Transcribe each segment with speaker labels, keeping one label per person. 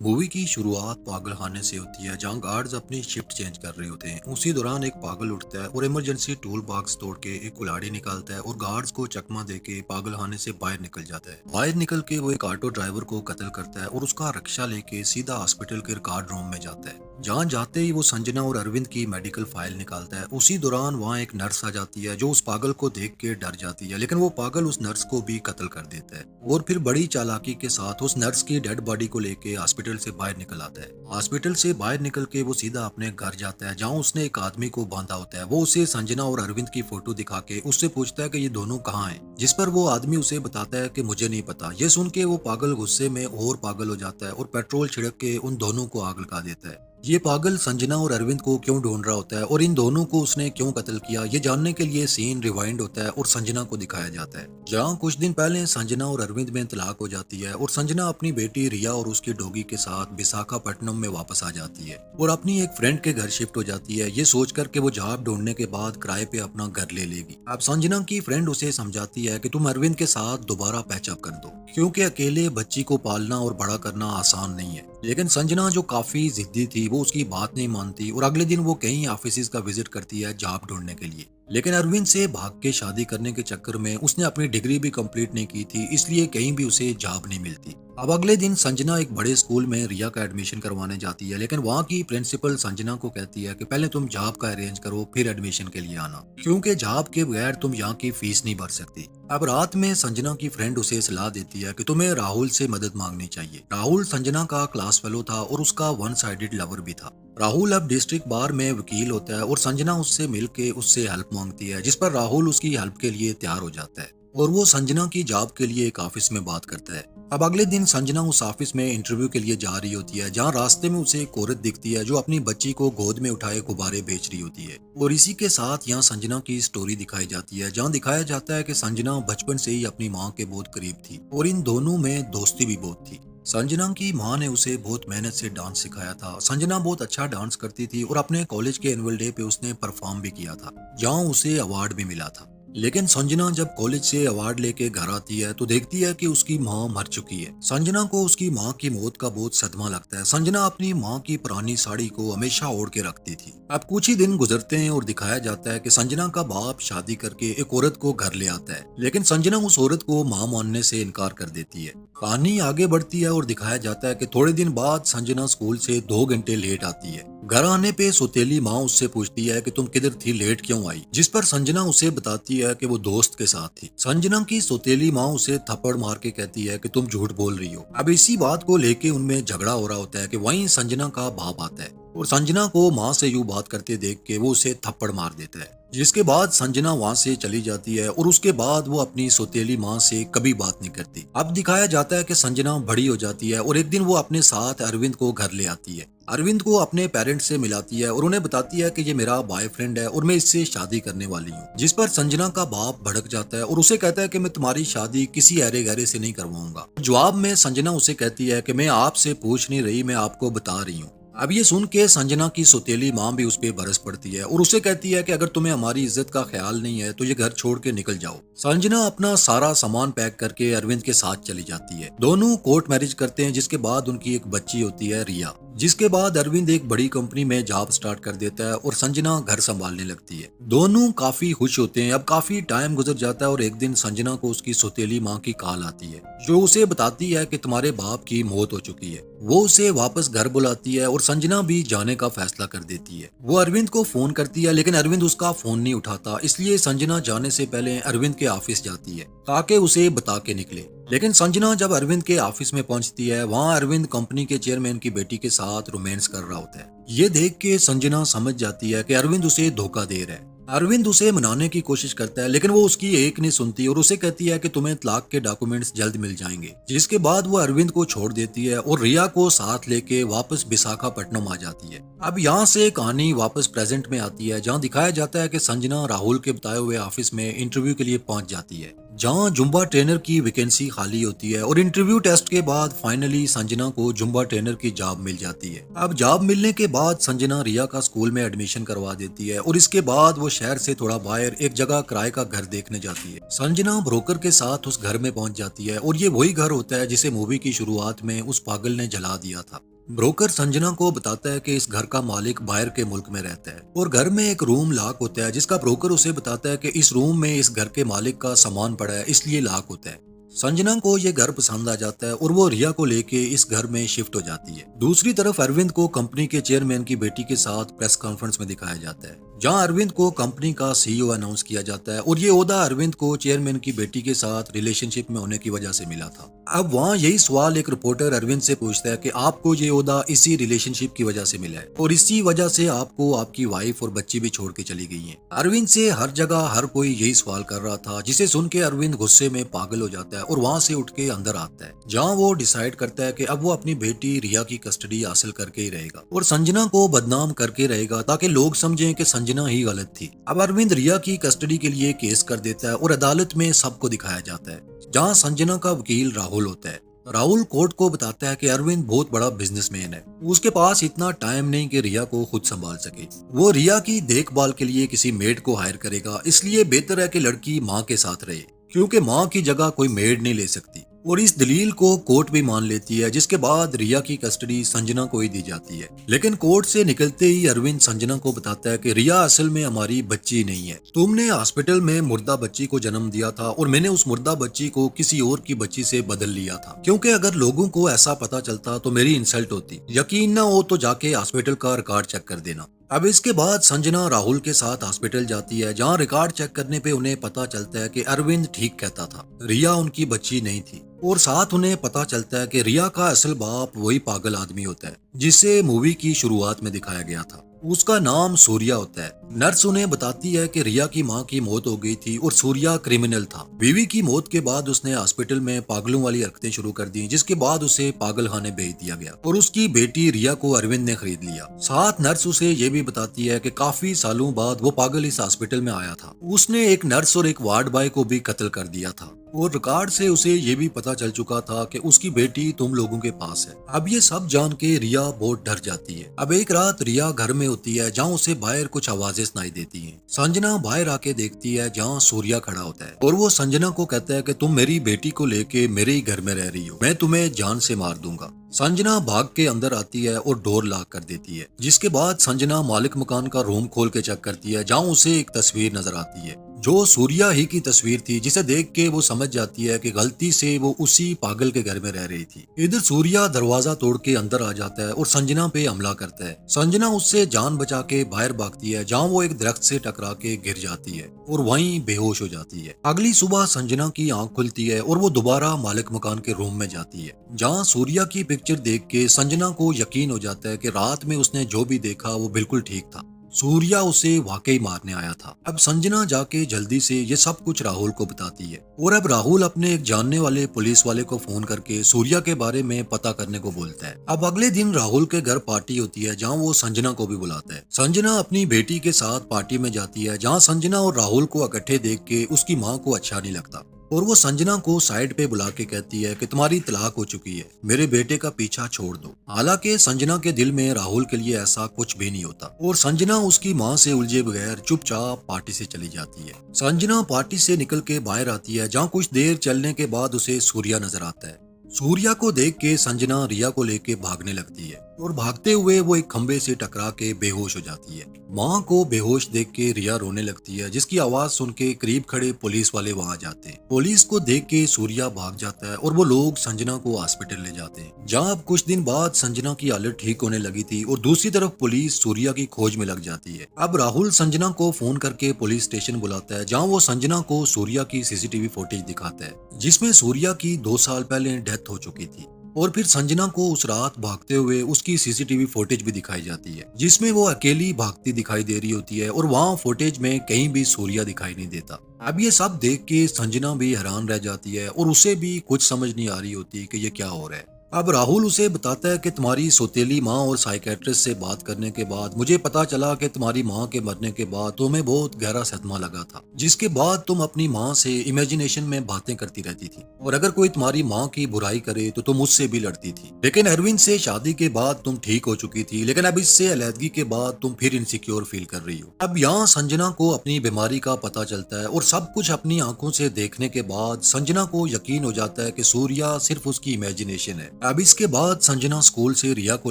Speaker 1: Movie की शुरुआत पागल खाने से होती है जहां गार्ड्स अपनी शिफ्ट चेंज कर रहे होते हैं। उसी दौरान एक पागल उठता है और इमरजेंसी टूल बॉक्स तोड़ के एक कुल्हाड़ी निकालता है और गार्ड्स को चकमा देके पागल खाने से बाहर निकल जाता है। बाहर निकल के वो एक ऑटो ड्राइवर को कत्ल करता है और उसका रिक्शा लेके सीधा हॉस्पिटल के रिकॉर्ड रूम में जाता है। जहां जाते ही वो संजना और अरविंद की मेडिकल फाइल निकालता है। उसी दौरान वहां एक नर्स आ जाती है जो उस पागल को देख के डर जाती है, लेकिन वो पागल उस नर्स को भी कत्ल कर देता है और फिर बड़ी चालाकी के साथ उस नर्स की डेड बॉडी को लेके हॉस्पिटल से बाहर निकल आता है। हॉस्पिटल से बाहर निकल के वो सीधा अपने घर जाता है जहाँ उसने एक आदमी को बांधा होता है। वो उसे संजना और अरविंद की फोटो दिखा के उससे पूछता है कि ये दोनों कहाँ हैं, जिस पर वो आदमी उसे बताता है कि मुझे नहीं पता। ये सुन के वो पागल गुस्से में और पागल हो जाता है और पेट्रोल छिड़क के उन दोनों को आग लगा देता है। ये पागल संजना और अरविंद को क्यों ढूंढ रहा होता है और इन दोनों को उसने क्यों कत्ल किया, ये जानने के लिए सीन रिवाइंड होता है और संजना को दिखाया जाता है जहाँ कुछ दिन पहले संजना और अरविंद में तलाक हो जाती है और संजना अपनी बेटी रिया और उसकी डॉगी के साथ विशाखापट्टनम में वापस आ जाती है और अपनी एक फ्रेंड के घर शिफ्ट हो जाती है, ये सोच कर के वो जॉब ढूंढने के बाद किराए पे अपना घर ले लेगी। अब संजना की फ्रेंड उसे समझाती है कि तुम अरविंद के साथ दोबारा पैचअप कर दो क्योंकि अकेले बच्ची को पालना और बड़ा करना आसान नहीं है। लेकिन संजना जो काफी जिद्दी थी वो उसकी बात नहीं मानती और अगले दिन वो कई ऑफिस का विजिट करती है जॉब ढूंढने के लिए। लेकिन अरविंद से भाग के शादी करने के चक्कर में उसने अपनी डिग्री भी कंप्लीट नहीं की थी, इसलिए कहीं भी उसे जॉब नहीं मिलती। अब अगले दिन संजना एक बड़े स्कूल में रिया का एडमिशन करवाने जाती है, लेकिन वहाँ की प्रिंसिपल संजना को कहती है कि पहले तुम जॉब का अरेंज करो फिर एडमिशन के लिए आना, क्योंकि जॉब के बगैर तुम यहाँ की फीस नहीं भर सकती। अब रात में संजना की फ्रेंड उसे सलाह देती है कि तुम्हें राहुल से मदद मांगनी चाहिए। राहुल संजना का क्लास फेलो था और उसका वन साइडेड लवर भी था। राहुल अब डिस्ट्रिक्ट बार में वकील होता है और संजना उससे मिलके उससे हेल्प मांगती है, जिस पर राहुल उसकी हेल्प के लिए तैयार हो जाता है और वो संजना की जॉब के लिए एक ऑफिस में बात करता है। अब अगले दिन संजना उस ऑफिस में इंटरव्यू के लिए जा रही होती है जहाँ रास्ते में उसे एक औरत दिखती है जो अपनी बच्ची को गोद में उठाए गुब्बारे बेच रही होती है। और इसी के साथ यहाँ संजना की स्टोरी दिखाई जाती है जहाँ दिखाया जाता है कि संजना बचपन से ही अपनी माँ के बहुत करीब थी और इन दोनों में दोस्ती भी बहुत थी। संजना की माँ ने उसे बहुत मेहनत से डांस सिखाया था। संजना बहुत अच्छा डांस करती थी और अपने कॉलेज के एनुअल डे पे उसने परफॉर्म भी किया था जहाँ उसे अवार्ड भी मिला था। लेकिन संजना जब कॉलेज से अवार्ड लेके घर आती है तो देखती है कि उसकी माँ मर चुकी है। संजना को उसकी माँ की मौत का बहुत सदमा लगता है। संजना अपनी माँ की पुरानी साड़ी को हमेशा ओढ़ के रखती थी। अब कुछ ही दिन गुजरते हैं और दिखाया जाता है कि संजना का बाप शादी करके एक औरत को घर ले आता है, लेकिन संजना उस औरत को माँ मानने से इनकार कर देती है। कहानी आगे बढ़ती है और दिखाया जाता है कि थोड़े दिन बाद संजना स्कूल से 2 घंटे लेट आती है। घर आने पे सौतेली माँ उससे पूछती है कि तुम किधर थी, लेट क्यों आई, जिस पर संजना उसे बताती है कि वो दोस्त के साथ थी। संजना की सौतेली माँ उसे थप्पड़ मार के कहती है कि तुम झूठ बोल रही हो। अब इसी बात को लेके उनमें झगड़ा हो रहा होता है कि वहीं संजना का बाप आता है और संजना को माँ से यूं बात करते देख के वो उसे थप्पड़ मार देता है, जिसके बाद संजना वहाँ से चली जाती है और उसके बाद वो अपनी सौतेली माँ से कभी बात नहीं करती। अब दिखाया जाता है कि संजना बड़ी हो जाती है और एक दिन वो अपने साथ अरविंद को घर ले आती है। अरविंद को अपने पेरेंट्स से मिलाती है और उन्हें बताती है कि ये मेरा बॉयफ्रेंड है और मैं इससे शादी करने वाली हूँ, जिस पर संजना का बाप भड़क जाता है और उसे कहता है कि मैं तुम्हारी शादी किसी अरे गहरे से नहीं करवाऊंगा। जवाब में संजना उसे कहती है कि मैं आपसे पूछ नहीं रही, मैं आपको बता रही हूँ। अब ये सुन के संजना की सौतेली माँ भी उस पर बरस पड़ती है और उसे कहती है कि अगर तुम्हें हमारी इज्जत का ख्याल नहीं है तो ये घर छोड़ के निकल जाओ। संजना अपना सारा सामान पैक करके अरविंद के साथ चली जाती है। दोनों कोर्ट मैरिज करते हैं, जिसके बाद उनकी एक बच्ची होती है रिया। जिसके बाद अरविंद एक बड़ी कंपनी में जॉब स्टार्ट कर देता है और संजना घर संभालने लगती है। दोनों काफी खुश होते हैं। अब काफी टाइम गुजर जाता है और एक दिन संजना को उसकी सौतेली माँ की कॉल आती है जो उसे बताती है कि तुम्हारे बाप की मौत हो चुकी है। वो उसे वापस घर बुलाती है और संजना भी जाने का फैसला कर देती है। वो अरविंद को फोन करती है, लेकिन अरविंद उसका फोन नहीं उठाता, इसलिए संजना जाने से पहले अरविंद के ऑफिस जाती है ताकि उसे बता के निकले। लेकिन संजना जब अरविंद के ऑफिस में पहुंचती है, वहाँ अरविंद कंपनी के चेयरमैन की बेटी के साथ रोमांस कर रहा होता है। ये देख के संजना समझ जाती है कि अरविंद उसे धोखा दे रहा है। अरविंद उसे मनाने की कोशिश करता है, लेकिन वो उसकी एक नहीं सुनती और उसे कहती है कि तुम्हें तलाक के डॉक्यूमेंट्स जल्द मिल जाएंगे। जिसके बाद वो अरविंद को छोड़ देती है और रिया को साथ लेके वापस विशाखापट्टनम आ जाती है। अब यहाँ से कहानी वापस प्रेजेंट में आती है जहाँ दिखाया जाता है कि संजना राहुल के बताए हुए ऑफिस में इंटरव्यू के लिए पहुंच जाती है। जहां जुम्बा ट्रेनर की वैकेंसी खाली होती है और इंटरव्यू टेस्ट के बाद फाइनली संजना को जुम्बा ट्रेनर की जॉब मिल जाती है। अब जॉब मिलने के बाद संजना रिया का स्कूल में एडमिशन करवा देती है और इसके बाद वो शहर से थोड़ा बाहर एक जगह किराए का घर देखने जाती है। संजना ब्रोकर के साथ उस घर में पहुंच जाती है और ये वही घर होता है जिसे मूवी की शुरुआत में उस पागल ने जला दिया था। ब्रोकर संजना को बताता है कि इस घर का मालिक बाहर के मुल्क में रहता है और घर में एक रूम लॉक होता है, जिसका ब्रोकर उसे बताता है कि इस रूम में इस घर के मालिक का सामान पड़ा है, इसलिए लॉक होता है। संजना को ये घर पसंद आ जाता है और वो रिया को लेके इस घर में शिफ्ट हो जाती है। दूसरी तरफ अरविंद को कंपनी के चेयरमैन की बेटी के साथ प्रेस कॉन्फ्रेंस में दिखाया जाता है, जहां अरविंद को कंपनी का सीईओ अनाउंस किया जाता है और ये ओहदा अरविंद को चेयरमैन की बेटी के साथ रिलेशनशिप में होने की वजह से मिला था। अब वहाँ यही सवाल एक रिपोर्टर अरविंद से पूछता है कि आपको ये ओहदा इसी रिलेशनशिप की वजह से मिला है और इसी वजह से आपको आपकी वाइफ और बच्ची भी छोड़ के चली गई है। अरविंद से हर जगह हर कोई यही सवाल कर रहा था, जिसे सुन के अरविंद गुस्से में पागल हो जाता है और वहाँ से उठ के अंदर आता है, जहाँ वो डिसाइड करता है कि अब वो अपनी बेटी रिया की कस्टडी हासिल करके ही रहेगा और संजना को बदनाम करके रहेगा ताकि लोग समझें कि संजना ही गलत थी। अब अरविंद रिया की कस्टडी के लिए केस कर देता है और अदालत में सबको दिखाया जाता है, जहां संजना का वकील राहुल होता है। राहुल कोर्ट को बताता है कि अरविंद बहुत बड़ा बिजनेसमैन है, उसके पास इतना टाइम नहीं कि रिया को खुद संभाल सके। वो रिया की देखभाल के लिए किसी मेड को हायर करेगा, इसलिए बेहतर है कि लड़की माँ के साथ रहे, क्योंकि माँ की जगह कोई मेड नहीं ले सकती। और इस दलील को कोर्ट भी मान लेती है, जिसके बाद रिया की कस्टडी संजना को ही दी जाती है। लेकिन कोर्ट से निकलते ही अरविंद संजना को बताता है कि रिया असल में हमारी बच्ची नहीं है, तुमने हॉस्पिटल में मुर्दा बच्ची को जन्म दिया था और मैंने उस मुर्दा बच्ची को किसी और की बच्ची से बदल लिया था, क्योंकि अगर लोगों को ऐसा पता चलता तो मेरी इंसल्ट होती। यकीन ना हो तो जाके हॉस्पिटल का रिकॉर्ड चेक कर देना। अब इसके बाद संजना राहुल के साथ हॉस्पिटल जाती है, जहां रिकॉर्ड चेक करने पे उन्हें पता चलता है कि अरविंद ठीक कहता था, रिया उनकी बच्ची नहीं थी। और साथ उन्हें पता चलता है कि रिया का असल बाप वही पागल आदमी होता है जिसे मूवी की शुरुआत में दिखाया गया था। उसका नाम सूर्या होता है। नर्स उन्हें बताती है कि रिया की माँ की मौत हो गई थी और सूर्या क्रिमिनल था। बीवी की मौत के बाद उसने हॉस्पिटल में पागलों वाली हरकतें शुरू कर दी, जिसके बाद उसे पागल खाने भेज दिया गया और उसकी बेटी रिया को अरविंद ने खरीद लिया। साथ नर्स उसे ये भी बताती है कि काफी सालों बाद वो पागल इस हॉस्पिटल में आया था। उसने एक नर्स और एक वार्ड बॉय को भी कत्ल कर दिया था और रिकॉर्ड से उसे ये भी पता चल चुका था कि उसकी बेटी तुम लोगों के पास है। अब ये सब जान के रिया बहुत डर जाती है। अब एक रात रिया घर में होती है, जहाँ उसे बाहर कुछ आवाजें सुनाई देती हैं। संजना बाहर आके देखती है, जहाँ सूर्या खड़ा होता है और वो संजना को कहता है कि तुम मेरी बेटी को लेके मेरे ही घर में रह रही हो, मैं तुम्हें जान से मार दूंगा। संजना भाग के अंदर आती है और डोर लॉक कर देती है, जिसके बाद संजना मालिक मकान का रूम खोल के चेक करती है, जहाँ उसे एक तस्वीर नजर आती है जो सूर्या ही की तस्वीर थी, जिसे देख के वो समझ जाती है कि गलती से वो उसी पागल के घर में रह रही थी। इधर सूर्या दरवाजा तोड़ के अंदर आ जाता है और संजना पे हमला करता है। संजना उससे जान बचा के बाहर भागती है, जहाँ वो एक दरख्त से टकरा के गिर जाती है और वहीं बेहोश हो जाती है। अगली सुबह संजना की आंख खुलती है और वो दोबारा मालिक मकान के रूम में जाती है, जहाँ सूर्या की पिक्चर देख के संजना को यकीन हो जाता है कि रात में उसने जो भी देखा वो बिल्कुल ठीक था, सूर्या उसे वाकई मारने आया था। अब संजना जाके जल्दी से ये सब कुछ राहुल को बताती है और अब राहुल अपने एक जानने वाले पुलिस वाले को फोन करके सूर्या के बारे में पता करने को बोलता है। अब अगले दिन राहुल के घर पार्टी होती है, जहाँ वो संजना को भी बुलाता है। संजना अपनी बेटी के साथ पार्टी में जाती है, जहाँ संजना और राहुल को इकट्ठे देख के उसकी माँ को अच्छा नहीं लगता और वो संजना को साइड पे बुला के कहती है कि तुम्हारी तलाक हो चुकी है, मेरे बेटे का पीछा छोड़ दो। हालांकि संजना के दिल में राहुल के लिए ऐसा कुछ भी नहीं होता और संजना उसकी माँ से उलझे बगैर चुपचाप पार्टी से चली जाती है। संजना पार्टी से निकल के बाहर आती है, जहाँ कुछ देर चलने के बाद उसे सूर्या नजर आता है। सूर्या को देख के संजना रिया को लेके भागने लगती है और भागते हुए वो एक खंबे से टकरा के बेहोश हो जाती है। माँ को बेहोश देख के रिया रोने लगती है, जिसकी आवाज सुन के करीब खड़े पुलिस वाले वहाँ जाते हैं। पुलिस को देख के सूर्या भाग जाता है और वो लोग संजना को हॉस्पिटल ले जाते हैं, जहाँ अब कुछ दिन बाद संजना की हालत ठीक होने लगी थी और दूसरी तरफ पुलिस सूर्या की खोज में लग जाती है। अब राहुल संजना को फोन करके पुलिस स्टेशन बुलाता है, जहाँ वो संजना को सूर्या की सीसीटीवी फुटेज दिखाता है, जिसमें सूर्या की 2 साल पहले डेथ हो चुकी थी। और फिर संजना को उस रात भागते हुए उसकी सीसीटीवी फुटेज भी दिखाई जाती है, जिसमें वो अकेली भागती दिखाई दे रही होती है और वहाँ फुटेज में कहीं भी सूर्या दिखाई नहीं देता। अब ये सब देख के संजना भी हैरान रह जाती है और उसे भी कुछ समझ नहीं आ रही होती कि ये क्या हो रहा है। अब राहुल उसे बताता है कि तुम्हारी सौतेली माँ और साइकेट्रिस्ट से बात करने के बाद मुझे पता चला कि तुम्हारी माँ के मरने के बाद तुम्हें बहुत गहरा सदमा लगा था, जिसके बाद तुम अपनी माँ से इमेजिनेशन में बातें करती रहती थी और अगर कोई तुम्हारी माँ की बुराई करे तो तुम उससे भी लड़ती थी। लेकिन अरविंद से शादी के बाद तुम ठीक हो चुकी थी, लेकिन अब इससे अलहदगी के बाद तुम फिर इनसिक्योर फील कर रही हो। अब यहाँ संजना को अपनी बीमारी का पता चलता है और सब कुछ अपनी आंखों से देखने के बाद संजना को यकीन हो जाता है कि सूर्या सिर्फ उसकी इमेजिनेशन है। अब इसके बाद संजना स्कूल से रिया को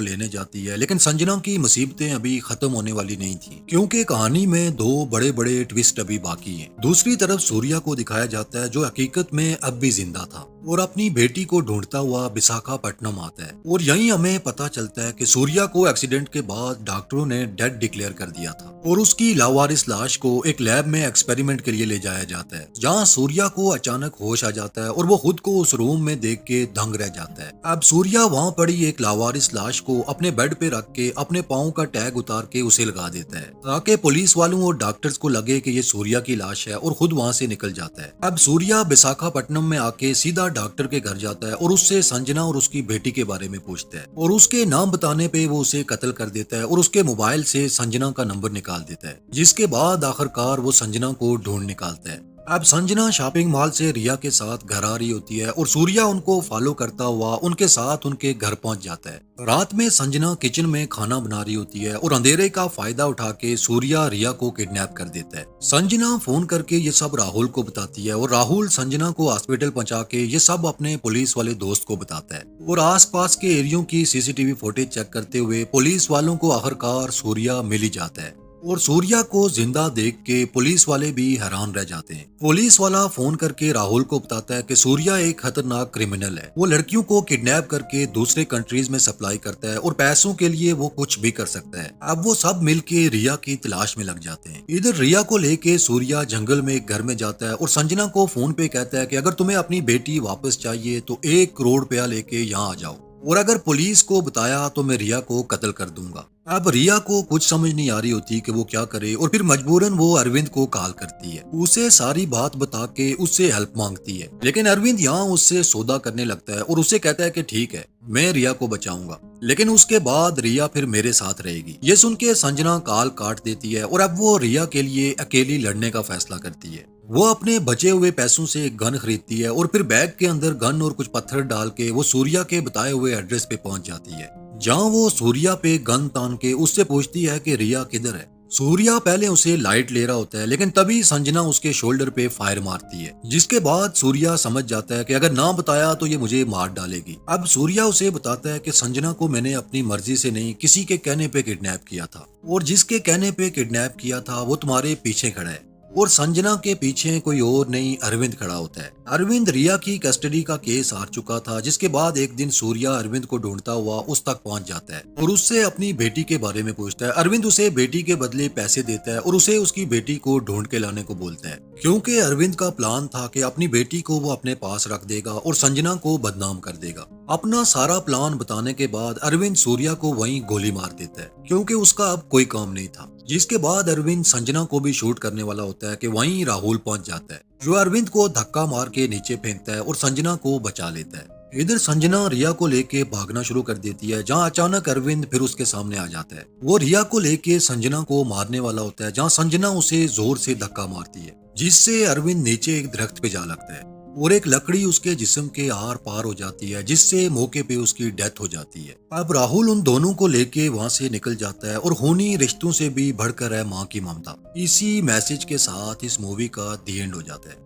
Speaker 1: लेने जाती है, लेकिन संजना की मुसीबतें अभी खत्म होने वाली नहीं थी क्योंकि कहानी में दो बड़े बड़े ट्विस्ट अभी बाकी हैं। दूसरी तरफ सूर्या को दिखाया जाता है जो हकीकत में अब भी जिंदा था और अपनी बेटी को ढूंढता हुआ विशाखापट्टनम आता है और यहीं हमें पता चलता है कि सूर्या को एक्सीडेंट के बाद डॉक्टरों ने डेड डिक्लेयर कर दिया था और उसकी लावारिस लाश को एक लैब में एक्सपेरिमेंट के लिए ले जाया जाता है, जहां सूर्या को अचानक होश आ जाता है और वो खुद को उस रूम में देख के दंग रह जाता है। अब सूर्या वहां पड़ी एक लावारिस लाश को अपने बेड पे रख के अपने पाँव का टैग उतार के उसे लगा देता है ताकि पुलिस वालों और डॉक्टर्स को लगे कि ये सूर्या की लाश है और खुद वहां से निकल जाता है। अब सूर्या विशाखापट्टनम में आके सीधा डॉक्टर के घर जाता है और उससे संजना और उसकी बेटी के बारे में पूछता है और उसके नाम बताने पे वो उसे कत्ल कर देता है और उसके मोबाइल से संजना का नंबर निकाल देता है, जिसके बाद आखिरकार वो संजना को ढूंढ निकालता है। अब संजना शॉपिंग मॉल से रिया के साथ घर आ रही होती है और सूर्या उनको फॉलो करता हुआ उनके साथ उनके घर पहुंच जाता है। रात में संजना किचन में खाना बना रही होती है और अंधेरे का फायदा उठा के सूर्या रिया को किडनैप कर देता है। संजना फोन करके ये सब राहुल को बताती है और राहुल संजना को हॉस्पिटल पहुंचा के ये सब अपने पुलिस वाले दोस्त को बताता है और आसपास के एरियो की सीसीटीवी फुटेज चेक करते हुए पुलिस वालों को आखिरकार सूर्या मिल ही जाता है और सूर्या को जिंदा देख के पुलिस वाले भी हैरान रह जाते हैं। पुलिस वाला फोन करके राहुल को बताता है कि सूर्या एक खतरनाक क्रिमिनल है, वो लड़कियों को किडनैप करके दूसरे कंट्रीज में सप्लाई करता है और पैसों के लिए वो कुछ भी कर सकता है। अब वो सब मिलके रिया की तलाश में लग जाते हैं। इधर रिया को लेके सूर्या जंगल में एक घर में जाता है और संजना को फोन पे कहता है कि अगर तुम्हें अपनी बेटी वापस चाहिए तो 1 करोड़ रुपया लेके यहाँ आ जाओ और अगर पुलिस को बताया तो मैं रिया को कत्ल कर दूंगा। अब रिया को कुछ समझ नहीं आ रही होती कि वो क्या करे और फिर मजबूरन वो अरविंद को कॉल करती है, उसे सारी बात बता के उससे हेल्प मांगती है। लेकिन अरविंद यहाँ उससे सौदा करने लगता है और उसे कहता है कि ठीक है मैं रिया को बचाऊंगा, लेकिन उसके बाद रिया फिर मेरे साथ रहेगी। ये सुन के संजना कॉल काट देती है और अब वो रिया के लिए अकेली लड़ने का फैसला करती है। वो अपने बचे हुए पैसों से एक गन खरीदती है और फिर बैग के अंदर गन और कुछ पत्थर डाल के वो सूर्या के बताए हुए एड्रेस पे पहुंच जाती है, जहां वो सूर्या पे गन तान के उससे पूछती है कि रिया किधर है। सूर्या पहले उसे लाइट ले रहा होता है, लेकिन तभी संजना उसके शोल्डर पे फायर मारती है, जिसके बाद सूर्या समझ जाता है कि अगर ना बताया तो ये मुझे मार डालेगी। अब सूर्या उसे बताता है कि संजना को मैंने अपनी मर्जी से नहीं किसी के कहने पे किडनैप किया था और जिसके कहने पे किडनैप किया था वो तुम्हारे पीछे खड़ा है और संजना के पीछे कोई और नहीं अरविंद खड़ा होता है। अरविंद रिया की कस्टडी का केस हार चुका था, जिसके बाद एक दिन सूर्या अरविंद को ढूंढता हुआ उस तक पहुंच जाता है और उससे अपनी बेटी के बारे में पूछता है। अरविंद उसे बेटी के बदले पैसे देता है और उसे उसकी बेटी को ढूंढ के लाने को बोलता है, क्योंकि अरविंद का प्लान था कि अपनी बेटी को वो अपने पास रख देगा और संजना को बदनाम कर देगा। अपना सारा प्लान बताने के बाद अरविंद सूर्या को वहीं गोली मार देता है, क्योंकि उसका अब कोई काम नहीं था। जिसके बाद अरविंद संजना को भी शूट करने वाला होता है कि वहीं राहुल पहुंच जाता है, जो अरविंद को धक्का मार के नीचे फेंकता है और संजना को बचा लेता है। इधर संजना रिया को लेके भागना शुरू कर देती है, जहां अचानक अरविंद फिर उसके सामने आ जाता है। वो रिया को लेके संजना को मारने वाला होता है, जहां संजना उसे जोर से धक्का मारती है, जिससे अरविंद नीचे एक दरख्त पे जा लगता है और एक लकड़ी उसके जिस्म के आर पार हो जाती है, जिससे मौके पे उसकी डेथ हो जाती है। अब राहुल उन दोनों को लेके वहां से निकल जाता है और खूनी रिश्तों से भी बढ़कर है माँ की ममता। इसी मैसेज के साथ इस मूवी का दी एंड हो जाता है।